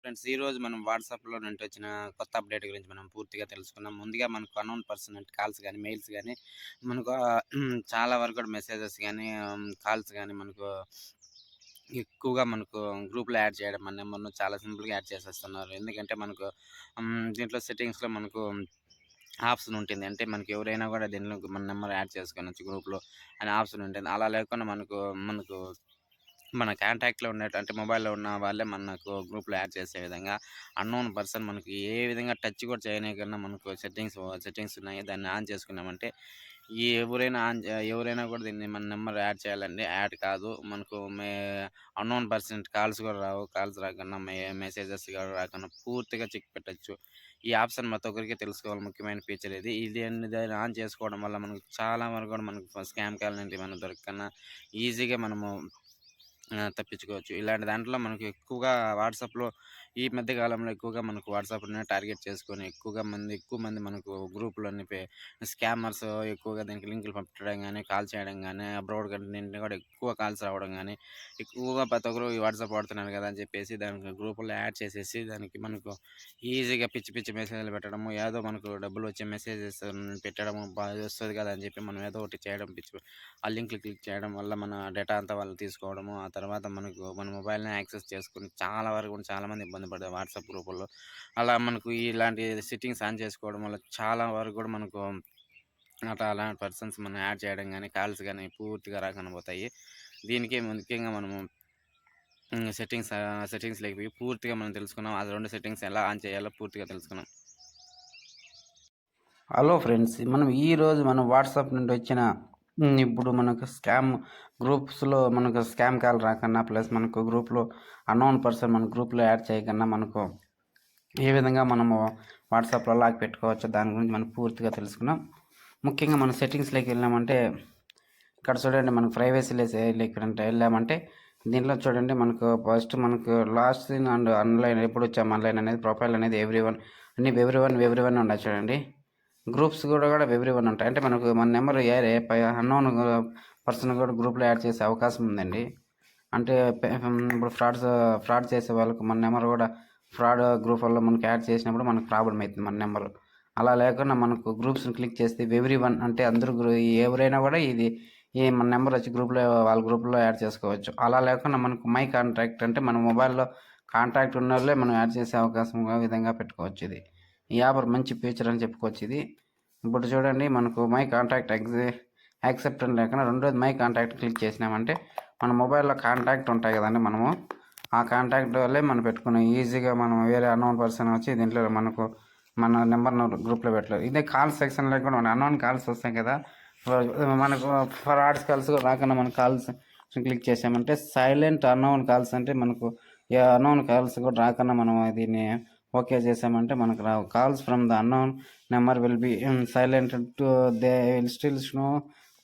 Friends ఈరోజు మనం వాట్సాప్‌లో నుండి వచ్చిన కొత్త అప్డేట్ గురించి మనం పూర్తిగా తెలుసుకుందాం. ముందుగా మనకు అన్నోన్ పర్సన్ కాల్స్ గాని, మెయిల్స్ గాని మనకు చాలా వరకు కూడా మెసేజెస్ గాని, కాల్స్ గాని మనకు ఎక్కువగా మనకు గ్రూప్‌లో యాడ్ చేయడం మన నెంబర్‌ను చాలా సింపుల్‌గా యాడ్ చేసేస్తున్నారు. ఎందుకంటే మనకు దీంట్లో సెట్టింగ్స్‌లో మనకు ఆప్షన్ ఉంటుంది. అంటే మనకి ఎవరైనా కూడా దీనిలో మన నెంబర్ యాడ్ చేసుకోనొచ్చు గ్రూప్‌లో అనే ఆప్షన్ ఉంటుంది. అలా లేకుండా మనకు మన కాంటాక్ట్‌లో ఉన్నట్టు అంటే మొబైల్‌లో ఉన్న వాళ్ళే మనకు గ్రూప్‌లో యాడ్ చేసే విధంగా అన్నోన్ పర్సన్ మనకి ఏ విధంగా టచ్ కూడా చేయనీయకుండా మనకు సెట్టింగ్స్ ఉన్నాయి. దాన్ని ఆన్ చేసుకున్నామంటే ఎవరైనా కూడా దీన్ని మన నెంబర్ యాడ్ చేయాలండి. యాడ్ కాదు. మనకు అన్నోన్ పర్సన్ కాల్స్ కూడా రావు. కాల్స్ రాకుండా మెసేజెస్ కూడా రాకుండా పూర్తిగా చెక్ పెట్టొచ్చు. ఈ ఆప్షన్ ప్రతి ఒక్కరికి తెలుసుకోవాలి. ముఖ్యమైన ఫీచర్ ఇది. దాన్ని ఆన్ చేసుకోవడం వల్ల మనకు చాలా వరకు కూడా మనకు స్కామ్ కాల్ నుండి మనం దొరకకుండా ఈజీగా మనము తప్పించుకోవచ్చు. ఇలాంటి దాంట్లో మనకు ఎక్కువగా వాట్సాప్‌లో ఈ మధ్య కాలంలో ఎక్కువగా మనకు వాట్సాప్‌నే టార్గెట్ చేసుకొని ఎక్కువ మంది మనకు గ్రూప్‌లోని స్కామర్స్ ఎక్కువగా దానికి లింకులు పంపించడం గాని, కాల్ చేయడం గాని, అబ్రాడ్ కంట్రీ నుండి కూడా ఎక్కువ కాల్స్ రావడం గాని, ఎక్కువగా ప్రతి ఒక్కరు ఈ వాట్సాప్ వాడుతున్నారు కదా! అని చెప్పేసి దానికి గ్రూపుల్లో యాడ్ చేసేసి దానికి మనకు ఈజీగా పిచ్చి మెసేజ్‌లు పెట్టడము, ఏదో మనకు డబ్బులు వచ్చే మెసేజెస్ పెట్టడము, వస్తది కదా! అని చెప్పి మనం ఏదో ఒకటి చేయడం ఆ లింక్‌లు క్లిక్ చేయడం వల్ల మన డేటా అంతా వాళ్ళు తీసుకోవడము, ఆ తర్వాత మన మొబైల్‌ని యాక్సెస్ చేసుకొని చాలా వరకు కూడా చాలామంది ఇబ్బంది పడ్డారు వాట్సాప్ గ్రూపుల్లో. అలా మనకు ఇలాంటి సెట్టింగ్స్ ఆన్ చేసుకోవడం వల్ల చాలా వరకు కూడా మనకు అలాంటి పర్సన్స్ మనం యాడ్ చేయడం గానీ, కాల్స్ గానీ పూర్తిగా రాకుండా పోతాయి. దీనికి ముఖ్యంగా మనము సెట్టింగ్స్‌లోకి పోయి పూర్తిగా మనం తెలుసుకున్నాం. అది 2 సెట్టింగ్స్ ఎలా ఆన్ చేయాలో పూర్తిగా తెలుసుకున్నాం. Hello friends. ఈరోజు మనం వాట్సాప్ నుండి వచ్చిన ఇప్పుడు మనకు గ్రూప్స్‌లో మనకు స్కామ్ కాల్ రాకన్నా, ప్లస్ మనకు గ్రూప్‌లో అన్నోన్ పర్సన్ మన గ్రూప్‌లో యాడ్ చేయకన్నా మనకు ఏ విధంగా మనము వాట్సాప్‌లో లాక్ పెట్టుకోవచ్చో దాని గురించి మనం పూర్తిగా తెలుసుకున్నాం. ముఖ్యంగా మన సెట్టింగ్స్‌లోకి వెళ్ళామంటే ఇక్కడ చూడండి, మనకు ప్రైవసీలోకి వెళ్ళామంటే దీంట్లో చూడండి, మనకు ఫస్ట్ మనకు లాస్ట్ సీన్ అండ్ ఆన్‌లైన్ ఎప్పుడు వచ్చాము ఆన్‌లైన్ అనేది, ప్రొఫైల్ అనేది ఎవ్రీవన్ అన్ని ఎవ్రీవన్ ఉన్నాయి చూడండి. గ్రూప్స్ కూడా ఎవ్రీవన్ ఉంటాయి. అంటే మనకు మన నెంబర్ అన్నోన్ పర్సన్ కూడా గ్రూప్‌లో యాడ్ చేసే అవకాశం ఉందండి. అంటే ఇప్పుడు ఫ్రాడ్ చేసే వాళ్ళకి మన నెంబర్ కూడా ఫ్రాడ్ గ్రూప్ వల్ల మనకి యాడ్ చేసినప్పుడు మనకు ప్రాబ్లమ్ అవుతుంది మన నెంబరు. అలా లేకుండా మనకు గ్రూప్స్‌ని క్లిక్ చేస్తే ఎవ్రీవన్ అంటే అందరూ ఎవరైనా కూడా మన నెంబర్ వచ్చి వాళ్ళ గ్రూప్‌లో యాడ్ చేసుకోవచ్చు. అలా లేకుండా మనకు మై కాంటాక్ట్ అంటే మన మొబైల్‌లో కాంటాక్ట్ ఉన్నోళ్ళే మనం యాడ్ చేసే అవకాశం విధంగా పెట్టుకోవచ్చు ఇది. ఈ యాప్ మంచి ఫీచర్ అని చెప్పుకోవచ్చు ఇది. ఇప్పుడు చూడండి, మనకు మై కాంటాక్ట్ యాక్సెప్ట్ అని లేకుండా రెండోది మై కాంటాక్ట్ క్లిక్ చేసినామంటే మన మొబైల్‌లో కాంటాక్ట్ ఉంటాయి కదండీ మనము. ఆ కాంటాక్ట్ వల్లే మనం పెట్టుకుని ఈజీగా మనం వేరే అన్నోన్ పర్సన్ వచ్చి దీంట్లో మన నెంబర్‌ను గ్రూప్‌లో పెట్టలేరు. ఇదే కాల్స్ సెక్షన్‌లో కూడా మన అన్నోన్ కాల్స్ వస్తాయి కదా! మనకు ఫ్రాడ్స్ కాల్స్ రాకుండా మన కాల్స్ క్లిక్ చేసామంటే సైలెంట్ అన్నోన్ కాల్స్ అంటే మనకు ఏ అన్నోన్ కాల్స్ కూడా రాకుండా మనం దీన్ని ఓకే చేసామంటే మనకు రావు. Calls from the unknown number will be silent to they will still no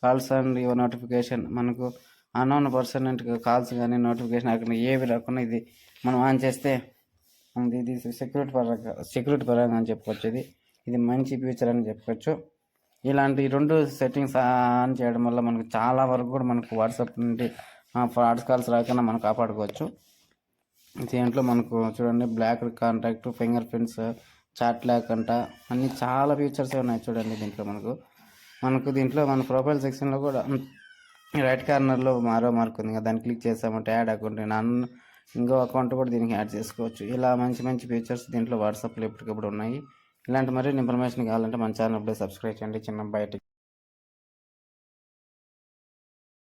calls and your notification. మనకు అన్నోన్ పర్సన్ కాల్స్ కానీ నోటిఫికేషన్ రాకుండా ఏవి రాకుండా ఇది మనం ఆన్ చేస్తే ఇది సెక్యూరిటీ పరంగా అని చెప్పుకోవచ్చు. ఇది మంచి ఫీచర్ అని చెప్పుకోవచ్చు. ఇలాంటి 2 సెట్టింగ్స్ ఆన్ చేయడం వల్ల మనకు చాలా వరకు కూడా మనకు వాట్సాప్ నుండి ఫ్రాడ్స్ కాల్స్ రాకుండా మనం కాపాడుకోవచ్చు. దీంట్లో మనకు చూడండి, block contact, fingerprints, chat lock అంట, అన్ని చాలా ఫీచర్స్ ఉన్నాయి చూడండి. దీంట్లో మన ప్రొఫైల్ సెక్షన్లో కూడా రైట్ కార్నర్లో మార్క్ ఉంది కదా, దాన్ని క్లిక్ చేసామంటే యాడ్ అకౌంట్ ఇంకో అకౌంట్ కూడా దీనికి యాడ్ చేసుకోవచ్చు. ఇలా మంచి ఫీచర్స్ దీంట్లో వాట్సాప్లో ఎప్పటికప్పుడు ఉన్నాయి. ఇలాంటి మరిన్ని ఇన్ఫర్మేషన్ కావాలంటే మన ఛానల్ అప్పుడే సబ్స్క్రైబ్ చేయండి. చిన్న బయట